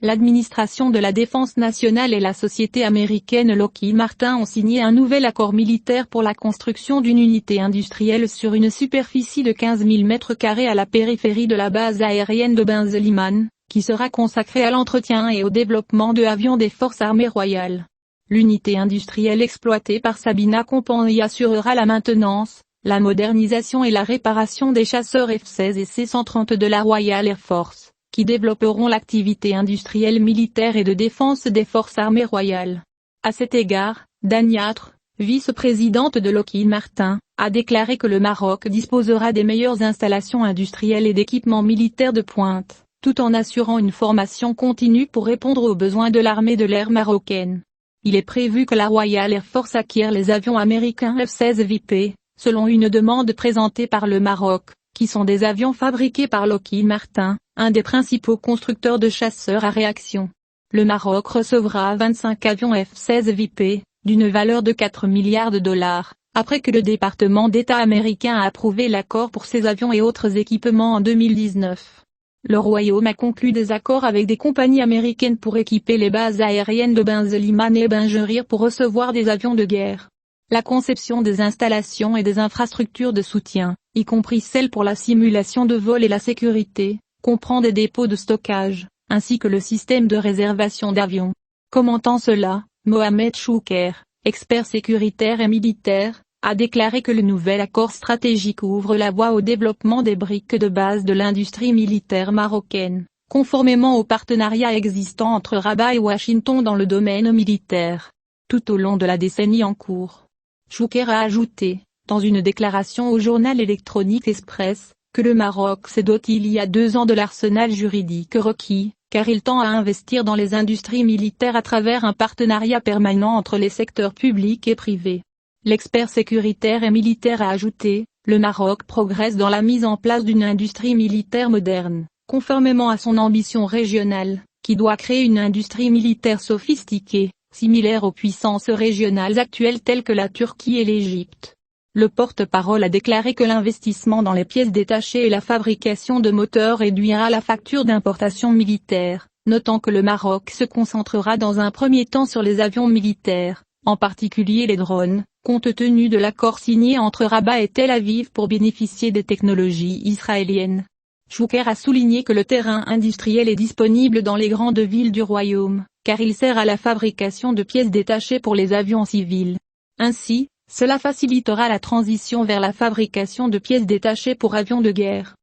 L'administration de la Défense nationale et la société américaine Lockheed Martin ont signé un nouvel accord militaire pour la construction d'une unité industrielle sur une superficie de 15 000 m² à la périphérie de la base aérienne de Benz-Liman, qui sera consacrée à l'entretien et au développement de avions des forces armées royales. L'unité industrielle exploitée par Sabina Company assurera la maintenance, la modernisation et la réparation des chasseurs F-16 et C-130 de la Royal Air Force, qui développeront l'activité industrielle militaire et de défense des forces armées royales. À cet égard, Dan Yatre, vice-présidente de Lockheed Martin, a déclaré que le Maroc disposera des meilleures installations industrielles et d'équipements militaires de pointe, tout en assurant une formation continue pour répondre aux besoins de l'armée de l'air marocaine. Il est prévu que la Royal Air Force acquiert les avions américains F-16 VIP, selon une demande présentée par le Maroc, qui sont des avions fabriqués par Lockheed Martin, un des principaux constructeurs de chasseurs à réaction. Le Maroc recevra 25 avions F-16 VIP, d'une valeur de 4 milliards de dollars, après que le département d'État américain a approuvé l'accord pour ces avions et autres équipements en 2019. Le Royaume a conclu des accords avec des compagnies américaines pour équiper les bases aériennes de Benz-Liman et Ben Jerir pour recevoir des avions de guerre. La conception des installations et des infrastructures de soutien, y compris celles pour la simulation de vol et la sécurité, comprend des dépôts de stockage, ainsi que le système de réservation d'avions. Commentant cela, Mohamed Choucair, expert sécuritaire et militaire, a déclaré que le nouvel accord stratégique ouvre la voie au développement des briques de base de l'industrie militaire marocaine, conformément au partenariat existant entre Rabat et Washington dans le domaine militaire. Tout au long de la décennie en cours. Choucair a ajouté, dans une déclaration au journal électronique Express, que le Maroc s'est doté il y a 2 ans de l'arsenal juridique requis, car il tend à investir dans les industries militaires à travers un partenariat permanent entre les secteurs publics et privés. L'expert sécuritaire et militaire a ajouté, le Maroc progresse dans la mise en place d'une industrie militaire moderne, conformément à son ambition régionale, qui doit créer une industrie militaire sophistiquée, similaire aux puissances régionales actuelles telles que la Turquie et l'Égypte. Le porte-parole a déclaré que l'investissement dans les pièces détachées et la fabrication de moteurs réduira la facture d'importation militaire, notant que le Maroc se concentrera dans un premier temps sur les avions militaires, en particulier les drones, compte tenu de l'accord signé entre Rabat et Tel Aviv pour bénéficier des technologies israéliennes. Choucair a souligné que le terrain industriel est disponible dans les grandes villes du royaume, car il sert à la fabrication de pièces détachées pour les avions civils. Ainsi, cela facilitera la transition vers la fabrication de pièces détachées pour avions de guerre.